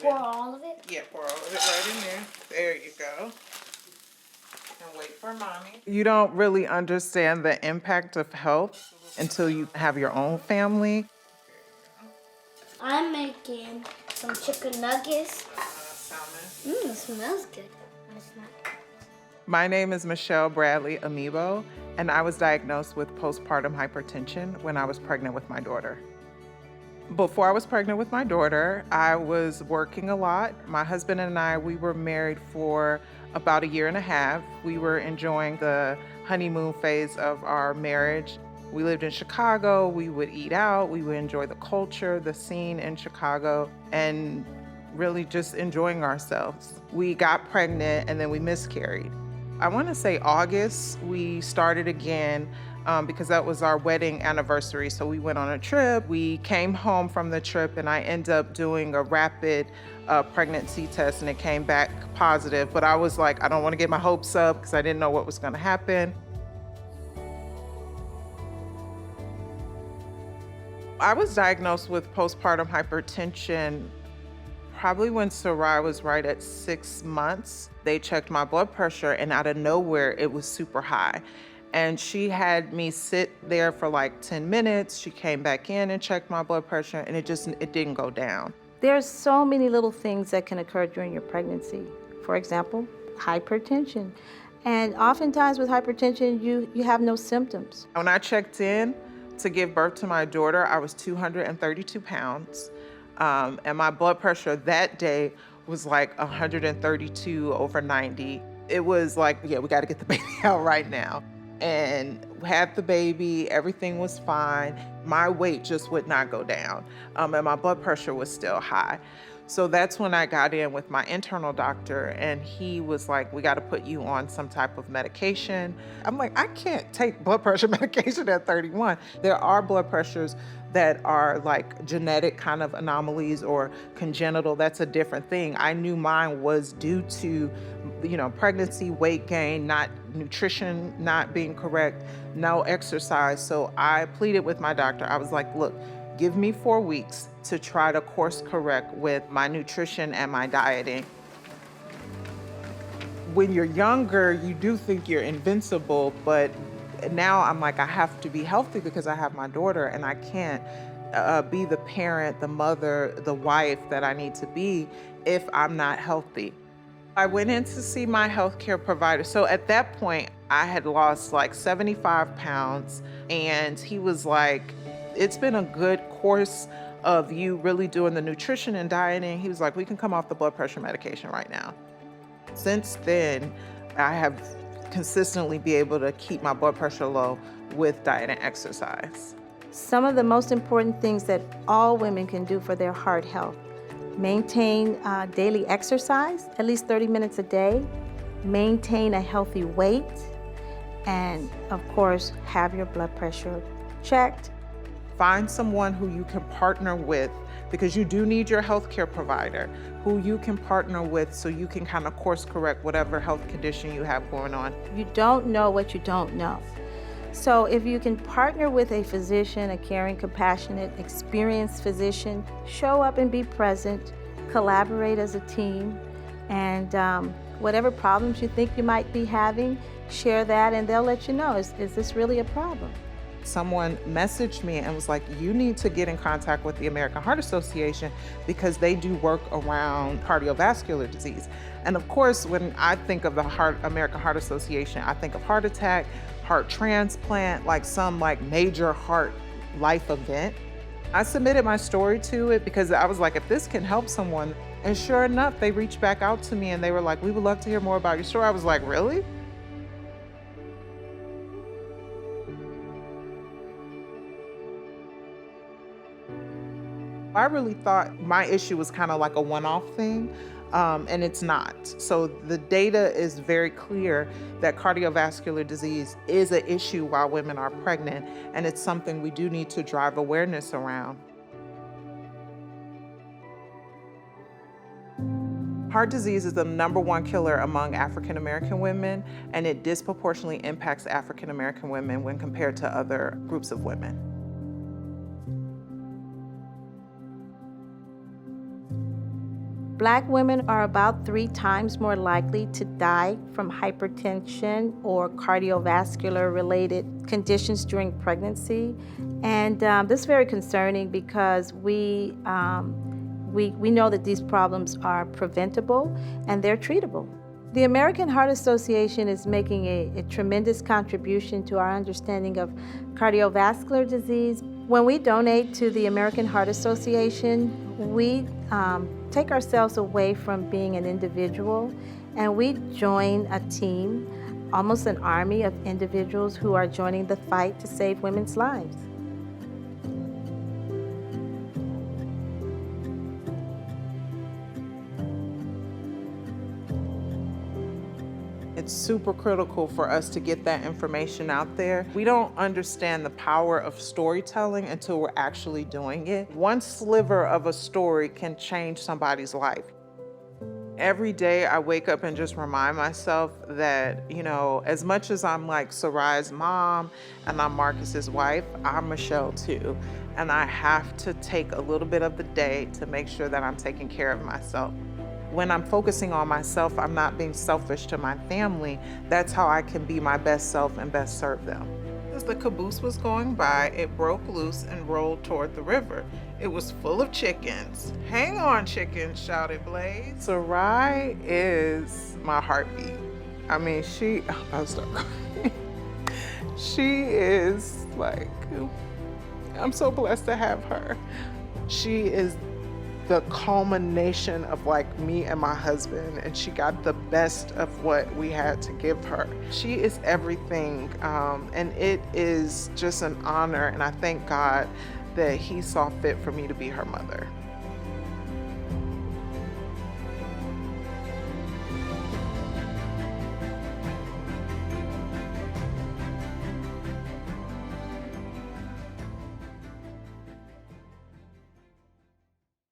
pour all of it? Yeah, pour all of it right in there. There you go. And wait for mommy. You don't really understand the impact of health until you have your own family. I'm making some chicken nuggets. It smells good. My name is Michelle Bradley Amiibo, and I was diagnosed with postpartum hypertension when I was pregnant with my daughter. Before I was pregnant with my daughter, I was working a lot. My husband and I, we were married for about 1.5 years. We were enjoying the honeymoon phase of our marriage. We lived in Chicago. We would eat out. We would enjoy the culture, the scene in Chicago, and really just enjoying ourselves. We got pregnant and then we miscarried. I want to say August, we started again because that was our wedding anniversary. So we went on a trip. We came home from the trip and I ended up doing a rapid pregnancy test and it came back positive. But I was like, I don't want to get my hopes up because I didn't know what was going to happen. I was diagnosed with postpartum hypertension probably when Sarai was right at 6 months. They checked my blood pressure and out of nowhere, it was super high. And she had me sit there for like 10 minutes. She came back in and checked my blood pressure and it didn't go down. There's so many little things that can occur during your pregnancy. For example, hypertension. And oftentimes with hypertension, you have no symptoms. When I checked in to give birth to my daughter, I was 232 pounds. And my blood pressure that day was like 132/90. It was like, yeah, we got to get the baby out right now. And had the baby, everything was fine. My weight just would not go down. And my blood pressure was still high. So that's when I got in with my internal doctor and he was like, we got to put you on some type of medication. I'm like, I can't take blood pressure medication at 31. There are blood pressures that are like genetic kind of anomalies or congenital. That's a different thing. I knew mine was due to, pregnancy, weight gain, not nutrition, not being correct, no exercise. So I pleaded with my doctor. I was like, look, give me 4 weeks to try to course correct with my nutrition and my dieting. When you're younger, you do think you're invincible, but now I'm like, I have to be healthy because I have my daughter and I can't be the parent, the mother, the wife that I need to be if I'm not healthy. I went in to see my healthcare provider. So at that point, I had lost like 75 pounds and he was like, it's been a good course of you really doing the nutrition and dieting. He was like, we can come off the blood pressure medication right now. Since then, I have consistently been able to keep my blood pressure low with diet and exercise. Some of the most important things that all women can do for their heart health: maintain daily exercise, at least 30 minutes a day, maintain a healthy weight, and of course, have your blood pressure checked. Find someone who you can partner with because you do need your healthcare provider who you can partner with so you can kind of course correct whatever health condition you have going on. You don't know what you don't know. So if you can partner with a physician, a caring, compassionate, experienced physician, show up and be present, collaborate as a team, and whatever problems you think you might be having, share that and they'll let you know, is this really a problem? Someone messaged me and was like, you need to get in contact with the American Heart Association because they do work around cardiovascular disease. And of course, when I think of the American Heart Association, I think of heart attack, heart transplant, like some major heart life event. I submitted my story to it because I was like, if this can help someone, and sure enough, they reached back out to me and they were like, we would love to hear more about your story. I was like, really? I really thought my issue was kind of like a one-off thing, and it's not. So the data is very clear that cardiovascular disease is an issue while women are pregnant, and it's something we do need to drive awareness around. Heart disease is the #1 killer among African American women, and it disproportionately impacts African American women when compared to other groups of women. Black women are about 3 times more likely to die from hypertension or cardiovascular related conditions during pregnancy. And this is very concerning because we know that these problems are preventable and they're treatable. The American Heart Association is making a tremendous contribution to our understanding of cardiovascular disease. When we donate to the American Heart Association, we take ourselves away from being an individual and we join a team, almost an army of individuals who are joining the fight to save women's lives. It's super critical for us to get that information out there. We don't understand the power of storytelling until we're actually doing it. One sliver of a story can change somebody's life. Every day I wake up and just remind myself that, you know, as much as I'm like Sarai's mom and I'm Marcus's wife, I'm Michelle too. And I have to take a little bit of the day to make sure that I'm taking care of myself. When I'm focusing on myself, I'm not being selfish to my family. That's how I can be my best self and best serve them. As the caboose was going by, it broke loose and rolled toward the river. It was full of chickens. "Hang on, chickens," shouted Blaze. Sarai is my heartbeat. I mean, I'll start crying. She is like, I'm so blessed to have her. She is the culmination of like me and my husband, and she got the best of what we had to give her. She is everything, and it is just an honor, and I thank God that He saw fit for me to be her mother.